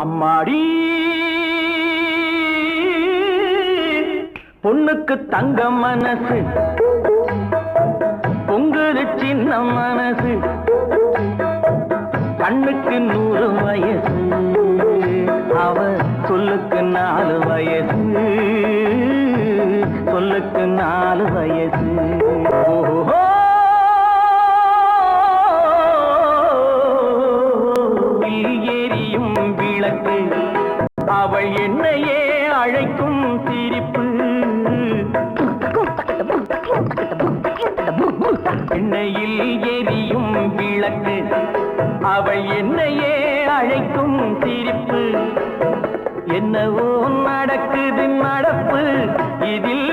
அம்மாடி பொண்ணுக்கு தங்க மனசு, பொங்குது சின்ன மனசு, கண்ணுக்கு 100 வயசு, அவ சொல்லுக்கு 4 வயசு, சொல்லுக்கு 4 வயசு. ஓஹோ எரியும் விளக்கு, அவள் என்னையே அழைக்கும் சிரிப்பு. எண்ணெயில் எரியும் விளக்கு, அவள் என்னையே அழைக்கும் சிரிப்பு. என்னவோ நடக்குது நடப்பு, இதில்